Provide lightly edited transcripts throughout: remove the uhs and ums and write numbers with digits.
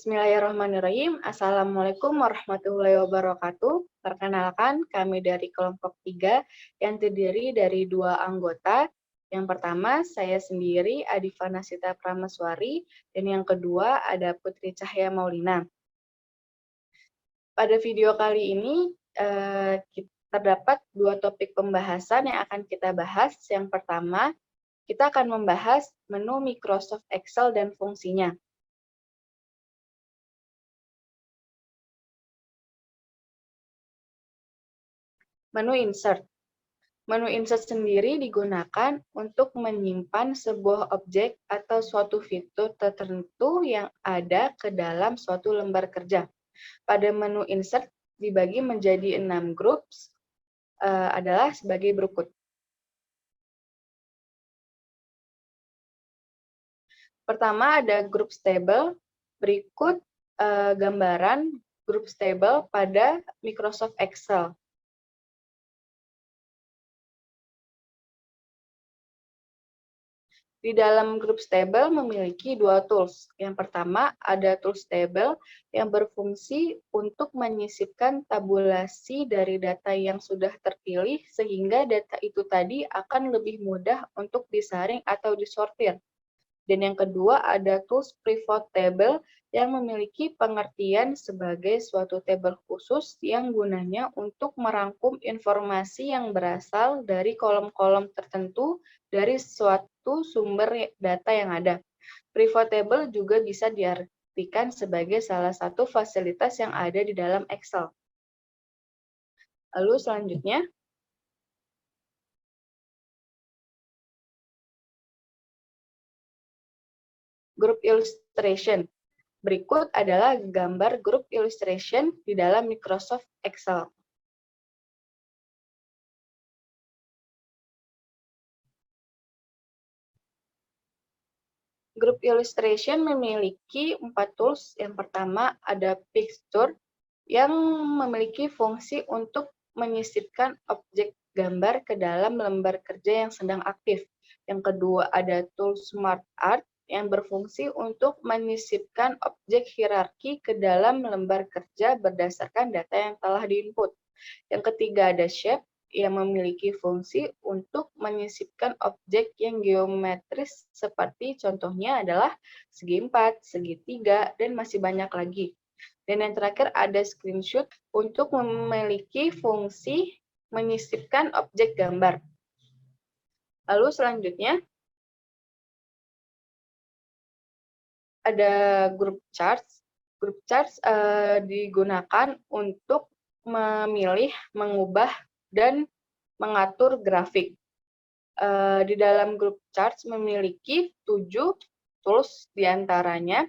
Bismillahirrahmanirrahim. Assalamualaikum warahmatullahi wabarakatuh. Perkenalkan, kami dari kelompok 3 yang terdiri dari 2 anggota. Yang pertama, saya sendiri, Adifa Nasita Prameswari, dan yang kedua ada Putri Cahya Maulina. Pada video kali ini, terdapat 2 topik pembahasan yang akan kita bahas. Yang pertama, kita akan membahas menu Microsoft Excel dan fungsinya. Menu Insert. Menu Insert sendiri digunakan untuk menyimpan sebuah objek atau suatu fitur tertentu yang ada ke dalam suatu lembar kerja. Pada menu Insert dibagi menjadi 6 grup, adalah sebagai berikut. Pertama ada grup stable, berikut gambaran grup stable pada Microsoft Excel. Di dalam grup stable memiliki 2 tools. Yang pertama ada tools table yang berfungsi untuk menyisipkan tabulasi dari data yang sudah terpilih sehingga data itu tadi akan lebih mudah untuk disaring atau disortir. Dan yang kedua ada tools pivot table yang memiliki pengertian sebagai suatu tabel khusus yang gunanya untuk merangkum informasi yang berasal dari kolom-kolom tertentu dari suatu sumber data yang ada. Pivot table juga bisa diartikan sebagai salah satu fasilitas yang ada di dalam Excel. Lalu selanjutnya, grup illustration. Berikut adalah gambar grup illustration di dalam Microsoft Excel. Grup illustration memiliki 4 tools. Yang pertama ada picture yang memiliki fungsi untuk menyisipkan objek gambar ke dalam lembar kerja yang sedang aktif. Yang kedua ada tool smart art yang berfungsi untuk menyisipkan objek hierarki ke dalam lembar kerja berdasarkan data yang telah diinput. Yang ketiga ada shape yang memiliki fungsi untuk menyisipkan objek yang geometris seperti contohnya adalah segi 4, segitiga, dan masih banyak lagi. Dan yang terakhir ada screenshot untuk memiliki fungsi menyisipkan objek gambar. Lalu selanjutnya ada group charts. Group charts digunakan untuk memilih, mengubah, dan mengatur grafik. Di dalam group charts memiliki 7 tools diantaranya.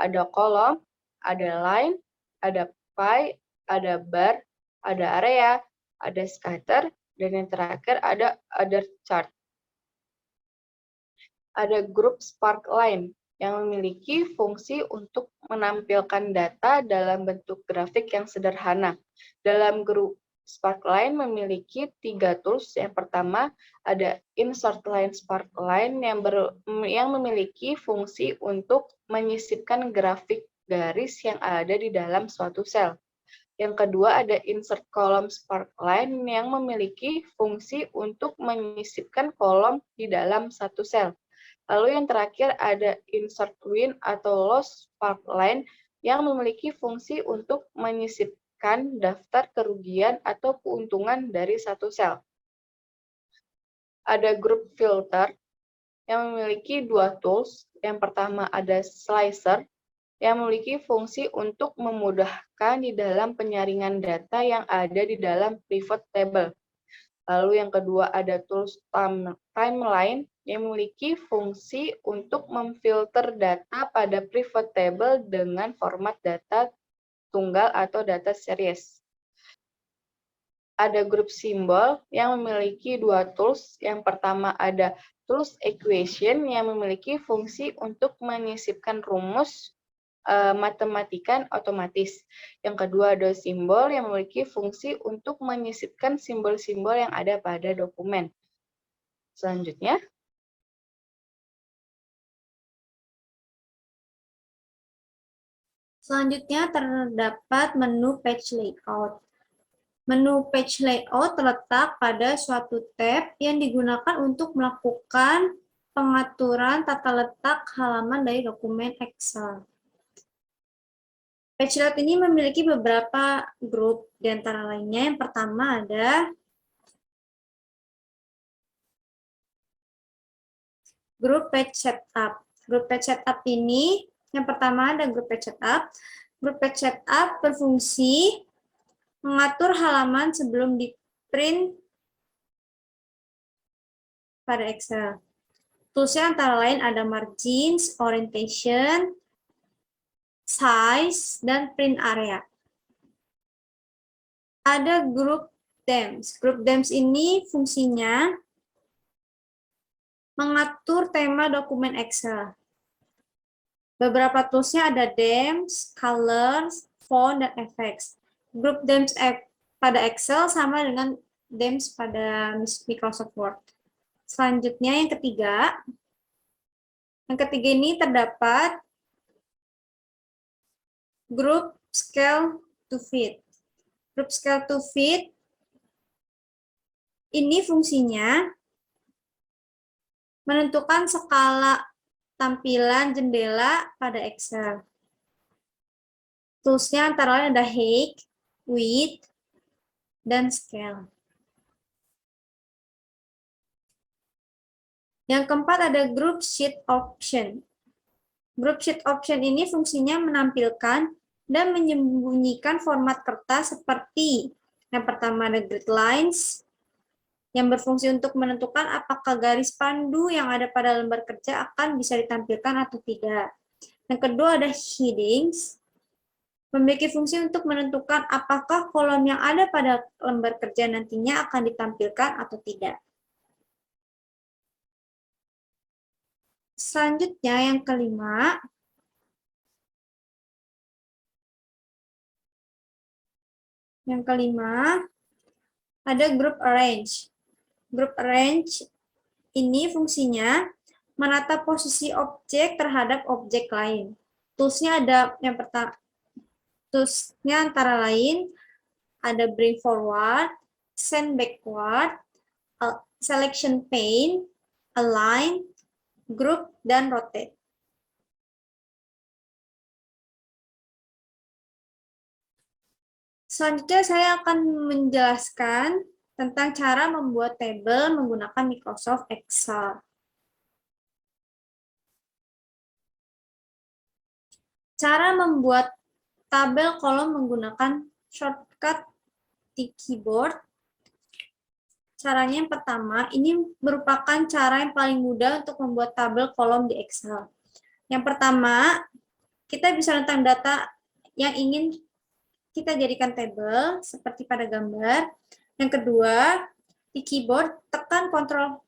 Ada kolom, ada line, ada pie, ada bar, ada area, ada scatter, dan yang terakhir ada other chart. Ada grup Sparkline yang memiliki fungsi untuk menampilkan data dalam bentuk grafik yang sederhana. Dalam grup Sparkline memiliki 3 tools. Yang pertama ada Insert Line Sparkline yang memiliki fungsi untuk menyisipkan grafik garis yang ada di dalam suatu sel. Yang kedua ada Insert Column Sparkline yang memiliki fungsi untuk menyisipkan kolom di dalam satu sel. Lalu yang terakhir ada Insert Win atau Loss Sparkline yang memiliki fungsi untuk menyisipkan daftar kerugian atau keuntungan dari satu sel. Ada grup filter yang memiliki 2 tools. Yang pertama ada Slicer yang memiliki fungsi untuk memudahkan di dalam penyaringan data yang ada di dalam pivot table. Lalu yang kedua ada tools timeline yang memiliki fungsi untuk memfilter data pada pivot table dengan format data tunggal atau data series. Ada grup simbol yang memiliki 2 tools. Yang pertama ada tools equation yang memiliki fungsi untuk menyisipkan rumus matematika otomatis. Yang kedua ada simbol yang memiliki fungsi untuk menyisipkan simbol-simbol yang ada pada dokumen. Selanjutnya, Selanjutnya terdapat menu page layout. Menu page layout terletak pada suatu tab yang digunakan untuk melakukan pengaturan tata letak halaman dari dokumen Excel. Page layout ini memiliki beberapa grup, di antara lainnya yang pertama ada grup page setup. Grup page setup ini, yang pertama ada grup page setup. Grup page setup berfungsi mengatur halaman sebelum di-print pada Excel. Toolsnya antara lain ada margins, orientation, size, dan print area. Ada grup themes. Grup themes ini fungsinya mengatur tema dokumen Excel. Beberapa toolsnya ada themes, colors, font, dan effects. Grup themes pada Excel sama dengan themes pada Microsoft Word. Selanjutnya yang ketiga ini terdapat grup scale to fit. Grup scale to fit ini fungsinya menentukan skala tampilan jendela pada Excel. Toolsnya antara lain ada height, width, dan scale. Yang keempat ada group sheet option. Group sheet option ini fungsinya menampilkan dan menyembunyikan format kertas seperti yang pertama ada grid lines, yang berfungsi untuk menentukan apakah garis pandu yang ada pada lembar kerja akan bisa ditampilkan atau tidak. Yang kedua ada headings, memiliki fungsi untuk menentukan apakah kolom yang ada pada lembar kerja nantinya akan ditampilkan atau tidak. Selanjutnya yang kelima, ada group arrange. Group arrange ini fungsinya menata posisi objek terhadap objek lain. Toolsnya ada yang pertama, toolsnya antara lain ada bring forward, send backward, selection pane, align, group, dan rotate. Selanjutnya saya akan menjelaskan tentang cara membuat tabel menggunakan Microsoft Excel. Cara membuat tabel kolom menggunakan shortcut di keyboard. Caranya yang pertama, ini merupakan cara yang paling mudah untuk membuat tabel kolom di Excel. Yang pertama, kita bisa tentang data yang ingin kita jadikan tabel, seperti pada gambar. Yang kedua, di keyboard, tekan Ctrl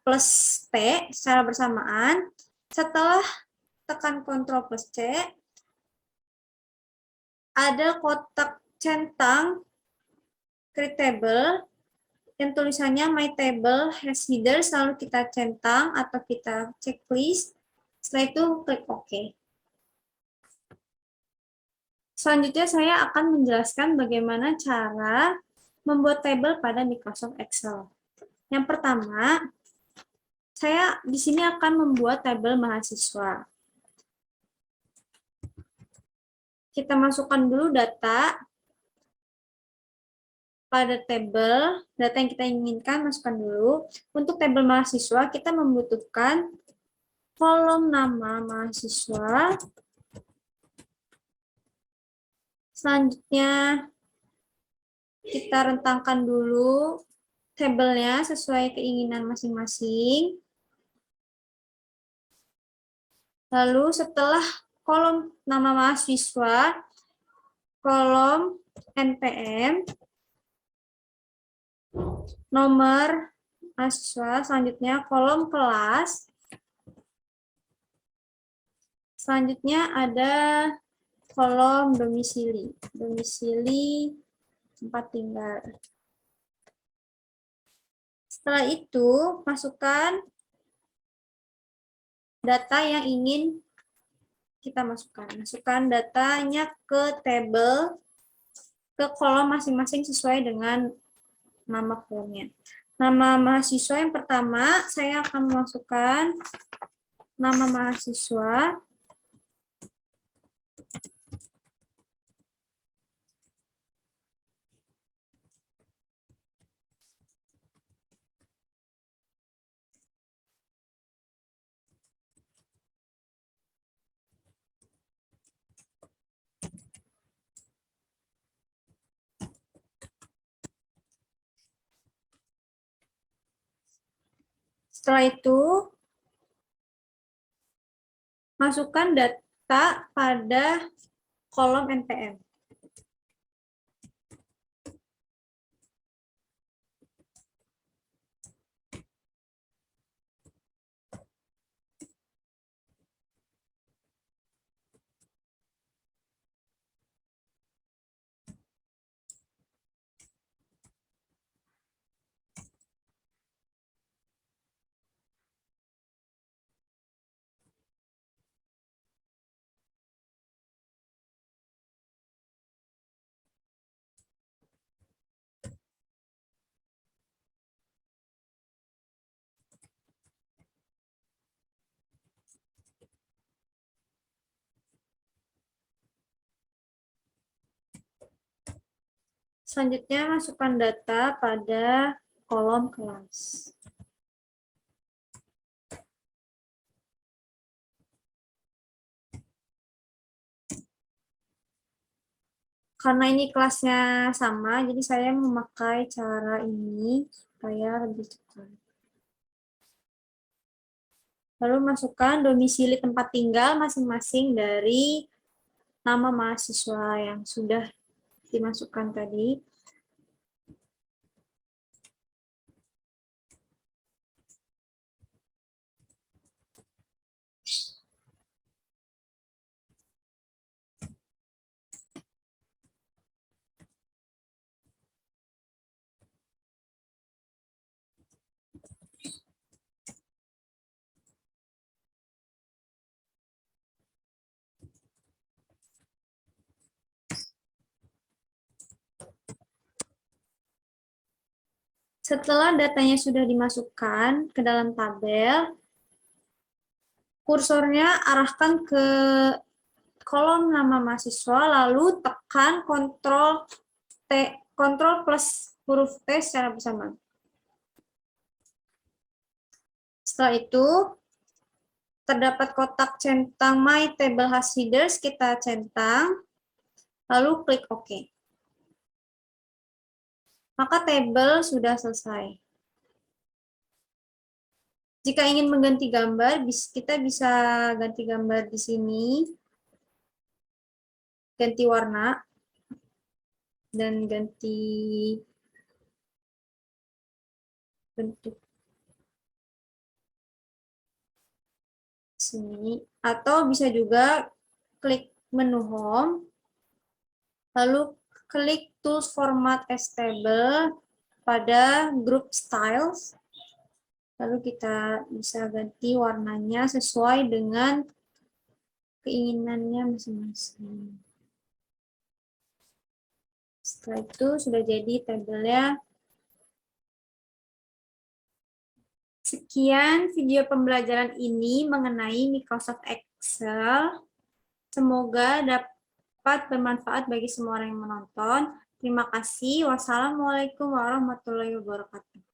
plus T secara bersamaan. Setelah tekan Ctrl plus C, ada kotak centang create table yang tulisannya my table has headers, lalu kita centang atau kita checklist. Setelah itu klik OK. Selanjutnya saya akan menjelaskan bagaimana cara membuat tabel pada Microsoft Excel. Yang pertama, saya di sini akan membuat tabel mahasiswa. Kita masukkan dulu data pada tabel, data yang kita inginkan masukkan dulu. Untuk tabel mahasiswa, kita membutuhkan kolom nama mahasiswa. Selanjutnya, kita rentangkan dulu tabelnya sesuai keinginan masing-masing. Lalu setelah kolom nama mahasiswa, kolom NPM, nomor mahasiswa, selanjutnya kolom kelas, selanjutnya ada kolom domisili, tempat tinggal. Setelah itu, masukkan data yang ingin kita masukkan datanya ke tabel, ke kolom masing-masing sesuai dengan nama kolomnya. Nama mahasiswa yang pertama, saya akan memasukkan nama mahasiswa. Setelah itu, masukkan data pada kolom NPM. Selanjutnya, masukkan data pada kolom kelas. Karena ini kelasnya sama, jadi saya memakai cara ini supaya lebih cepat. Lalu masukkan domisili tempat tinggal masing-masing dari nama mahasiswa yang sudah dimasukkan tadi. Setelah datanya sudah dimasukkan ke dalam tabel, kursornya arahkan ke kolom nama mahasiswa, lalu tekan Ctrl plus huruf T secara bersamaan. Setelah itu, terdapat kotak centang My Table Has Headers, kita centang, lalu klik OK. Maka tabel sudah selesai. Jika ingin mengganti gambar, kita bisa ganti gambar di sini, ganti warna, dan ganti bentuk sini. Atau bisa juga klik menu Home, lalu klik Tools Format as Table pada Group Styles. Lalu kita bisa ganti warnanya sesuai dengan keinginannya masing-masing. Setelah itu sudah jadi tabelnya. Sekian video pembelajaran ini mengenai Microsoft Excel. Semoga dapat bermanfaat bagi semua orang yang menonton. Terima kasih. Wassalamualaikum warahmatullahi wabarakatuh.